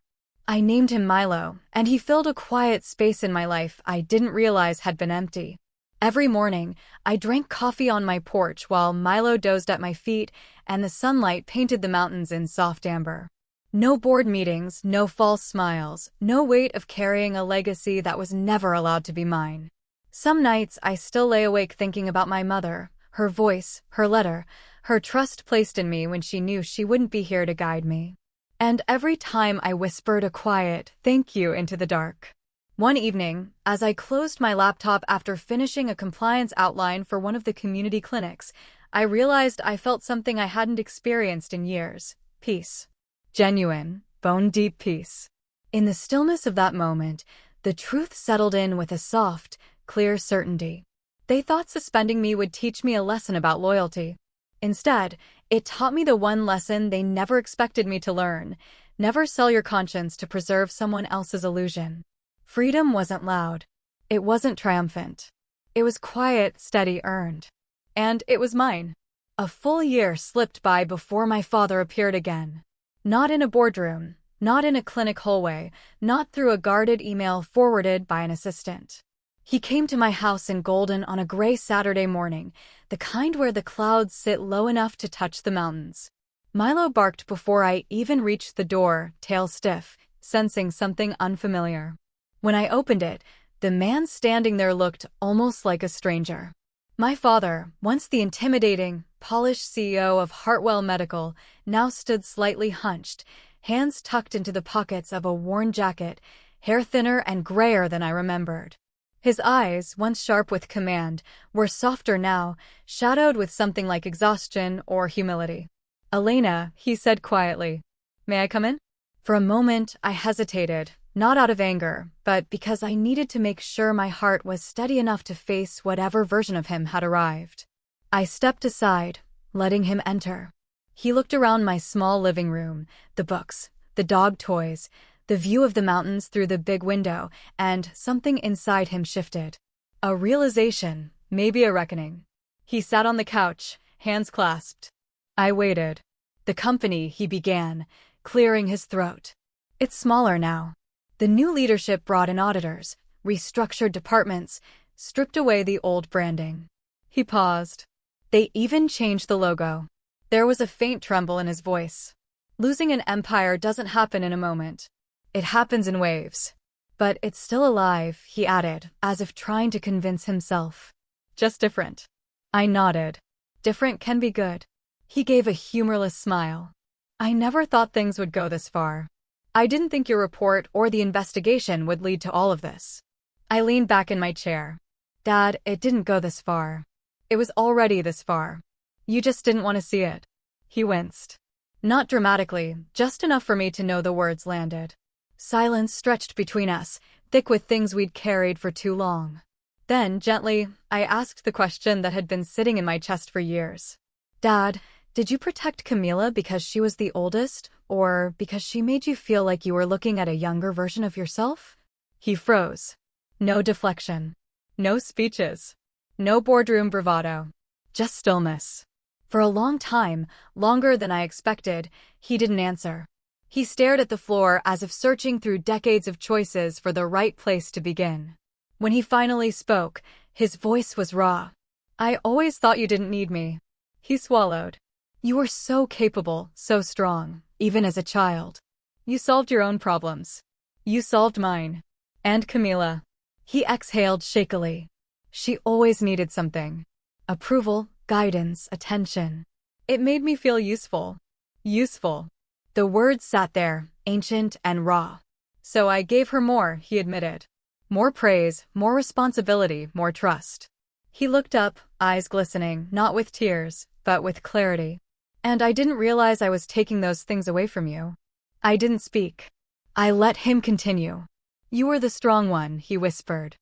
I named him Milo, and he filled a quiet space in my life I didn't realize had been empty. Every morning, I drank coffee on my porch while Milo dozed at my feet and the sunlight painted the mountains in soft amber. No board meetings, no false smiles, no weight of carrying a legacy that was never allowed to be mine. Some nights I still lay awake thinking about my mother, her voice, her letter, her trust placed in me when she knew she wouldn't be here to guide me. And every time I whispered a quiet thank you into the dark. One evening, as I closed my laptop after finishing a compliance outline for one of the community clinics, I realized I felt something I hadn't experienced in years: peace. Genuine, bone-deep peace. In the stillness of that moment, the truth settled in with a soft, clear certainty. They thought suspending me would teach me a lesson about loyalty. Instead, it taught me the one lesson they never expected me to learn: never sell your conscience to preserve someone else's illusion. Freedom wasn't loud. It wasn't triumphant. It was quiet, steady, earned. And it was mine. A full year slipped by before my father appeared again. Not in a boardroom, not in a clinic hallway, not through a guarded email forwarded by an assistant. He came to my house in Golden on a gray Saturday morning, the kind where the clouds sit low enough to touch the mountains. Milo barked before I even reached the door, tail stiff, sensing something unfamiliar. When I opened it, the man standing there looked almost like a stranger. My father, once the intimidating, polished CEO of Hartwell Medical, now stood slightly hunched, hands tucked into the pockets of a worn jacket, hair thinner and grayer than I remembered. His eyes, once sharp with command, were softer now, shadowed with something like exhaustion or humility. "Elena," he said quietly. "May I come in?" For a moment, I hesitated, not out of anger, but because I needed to make sure my heart was steady enough to face whatever version of him had arrived. I stepped aside, letting him enter. He looked around my small living room, the books, the dog toys, the view of the mountains through the big window, and something inside him shifted. A realization, maybe a reckoning. He sat on the couch, hands clasped. I waited. "The company," he began, clearing his throat. "It's smaller now. The new leadership brought in auditors, restructured departments, stripped away the old branding." He paused. "They even changed the logo." There was a faint tremble in his voice. "Losing an empire doesn't happen in a moment. It happens in waves. But it's still alive," he added, as if trying to convince himself. "Just different." I nodded. "Different can be good." He gave a humorless smile. "I never thought things would go this far. I didn't think your report or the investigation would lead to all of this." I leaned back in my chair. Dad, it didn't go this far. It was already this far. You just didn't want to see it. He winced. Not dramatically, just enough for me to know the words landed. Silence stretched between us, thick with things we'd carried for too long. Then, gently, I asked the question that had been sitting in my chest for years. Dad, did you protect Camila because she was the oldest, or because she made you feel like you were looking at a younger version of yourself? He froze. No deflection. No speeches. No boardroom bravado. Just stillness. For a long time, longer than I expected, he didn't answer. He stared at the floor as if searching through decades of choices for the right place to begin. When he finally spoke, his voice was raw. I always thought you didn't need me. He swallowed. You were so capable, so strong, even as a child. You solved your own problems. You solved mine. And Camila. He exhaled shakily. She always needed something. Approval, guidance, attention. It made me feel useful. Useful. The words sat there, ancient and raw. So I gave her more, he admitted. More praise, more responsibility, more trust. He looked up, eyes glistening, not with tears, but with clarity. And I didn't realize I was taking those things away from you. I didn't speak. I let him continue. You were the strong one, he whispered.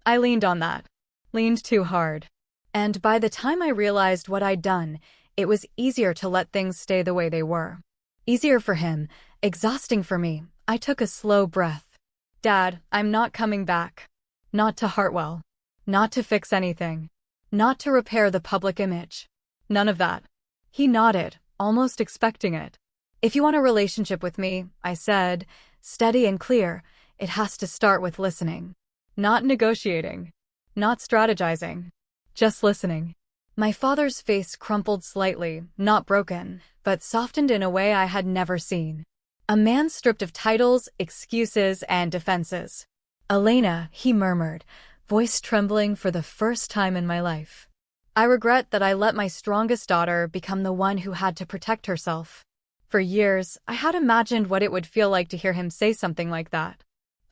I leaned on that. Leaned too hard. And by the time I realized what I'd done, it was easier to let things stay the way they were. Easier for him, exhausting for me. I took a slow breath. Dad, I'm not coming back. Not to Hartwell. Not to fix anything. Not to repair the public image. None of that. He nodded, almost expecting it. If you want a relationship with me, I said, steady and clear, it has to start with listening. Not negotiating. Not strategizing. Just listening. My father's face crumpled slightly, not broken, but softened in a way I had never seen. A man stripped of titles, excuses, and defenses. Elena, he murmured, voice trembling for the first time in my life. I regret that I let my strongest daughter become the one who had to protect herself. For years, I had imagined what it would feel like to hear him say something like that.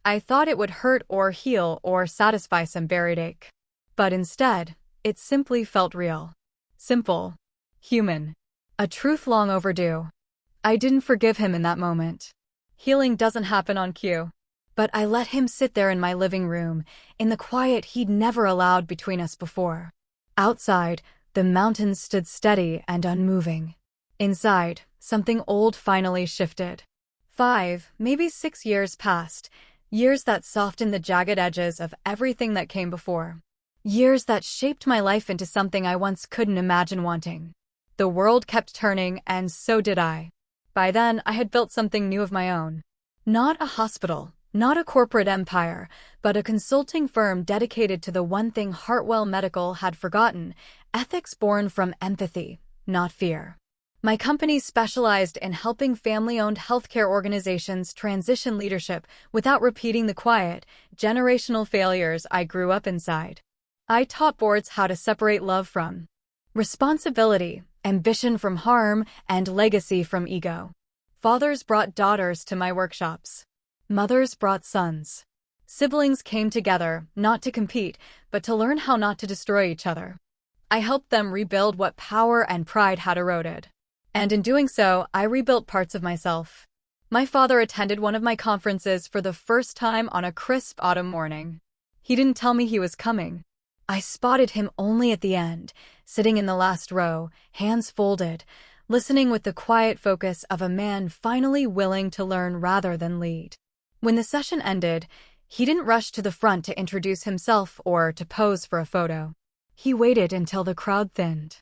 I thought it would hurt or heal or satisfy some buried ache. But instead, it simply felt real. Simple. Human. A truth long overdue. I didn't forgive him in that moment. Healing doesn't happen on cue. But I let him sit there in my living room, in the quiet he'd never allowed between us before. Outside, the mountains stood steady and unmoving. Inside, something old finally shifted. 5, maybe 6 years passed, years that softened the jagged edges of everything that came before. Years that shaped my life into something I once couldn't imagine wanting. The world kept turning, and so did I. By then, I had built something new of my own. Not a hospital, not a corporate empire, but a consulting firm dedicated to the one thing Hartwell Medical had forgotten, ethics born from empathy, not fear. My company specialized in helping family-owned healthcare organizations transition leadership without repeating the quiet, generational failures I grew up inside. I taught boards how to separate love from responsibility, ambition from harm, and legacy from ego. Fathers brought daughters to my workshops. Mothers brought sons. Siblings came together, not to compete, but to learn how not to destroy each other. I helped them rebuild what power and pride had eroded. And in doing so, I rebuilt parts of myself. My father attended one of my conferences for the first time on a crisp autumn morning. He didn't tell me he was coming. I spotted him only at the end, sitting in the last row, hands folded, listening with the quiet focus of a man finally willing to learn rather than lead. When the session ended, he didn't rush to the front to introduce himself or to pose for a photo. He waited until the crowd thinned.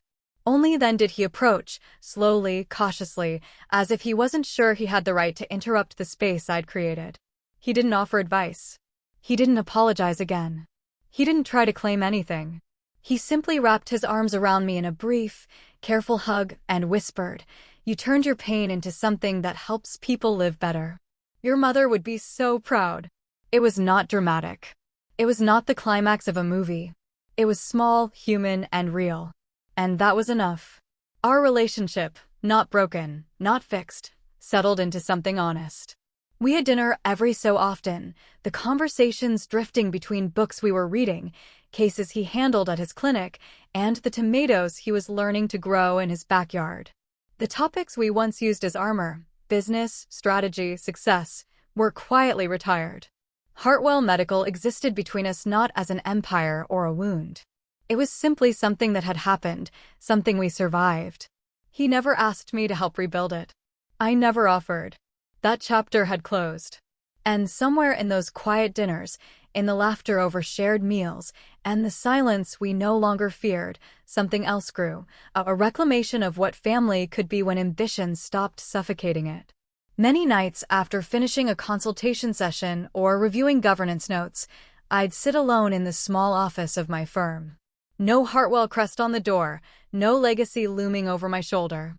Only then did he approach, slowly, cautiously, as if he wasn't sure he had the right to interrupt the space I'd created. He didn't offer advice. He didn't apologize again. He didn't try to claim anything. He simply wrapped his arms around me in a brief, careful hug and whispered, "You turned your pain into something that helps people live better. Your mother would be so proud." It was not dramatic. It was not the climax of a movie. It was small, human, and real. And that was enough. Our relationship, not broken, not fixed, settled into something honest. We had dinner every so often, the conversations drifting between books we were reading, cases he handled at his clinic, and the tomatoes he was learning to grow in his backyard. The topics we once used as armor, business, strategy, success, were quietly retired. Hartwell Medical existed between us not as an empire or a wound. It was simply something that had happened, something we survived. He never asked me to help rebuild it. I never offered. That chapter had closed. And somewhere in those quiet dinners, in the laughter over shared meals, and the silence we no longer feared, something else grew, a reclamation of what family could be when ambition stopped suffocating it. Many nights after finishing a consultation session or reviewing governance notes, I'd sit alone in the small office of my firm. No Hartwell crest on the door, no legacy looming over my shoulder.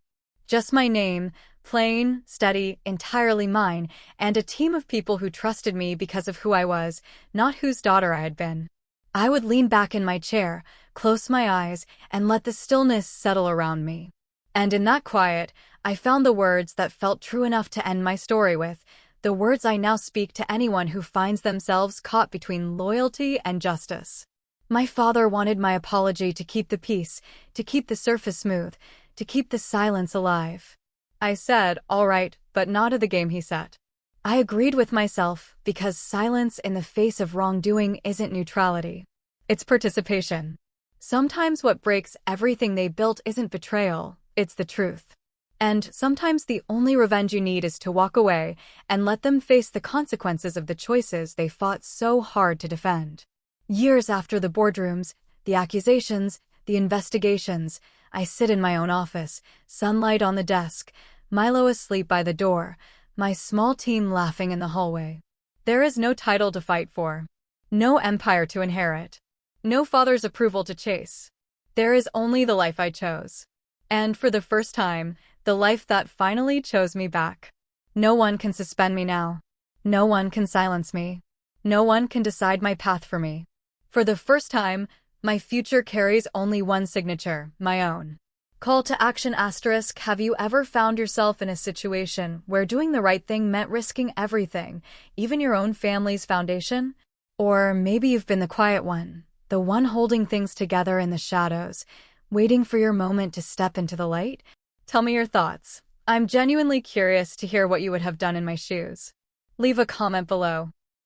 Just my name, plain, steady, entirely mine, and a team of people who trusted me because of who I was, not whose daughter I had been. I would lean back in my chair, close my eyes, and let the stillness settle around me. And in that quiet, I found the words that felt true enough to end my story with, the words I now speak to anyone who finds themselves caught between loyalty and justice. My father wanted my apology to keep the peace, to keep the surface smooth, to keep the silence alive. I said, all right, but not of the game he set. I agreed with myself because silence in the face of wrongdoing isn't neutrality. It's participation. Sometimes what breaks everything they built isn't betrayal, it's the truth. And sometimes the only revenge you need is to walk away and let them face the consequences of the choices they fought so hard to defend. Years after the boardrooms, the accusations, the investigations, I sit in my own office, sunlight on the desk, Milo asleep by the door, my small team laughing in the hallway. There is no title to fight for, no empire to inherit, no father's approval to chase. There is only the life I chose. And for the first time, the life that finally chose me back. No one can suspend me now. No one can silence me. No one can decide my path for me. For the first time, my future carries only one signature, my own. Call to action *. Have you ever found yourself in a situation where doing the right thing meant risking everything, even your own family's foundation? Or maybe you've been the quiet one, the one holding things together in the shadows, waiting for your moment to step into the light? Tell me your thoughts. I'm genuinely curious to hear what you would have done in my shoes. Leave a comment below.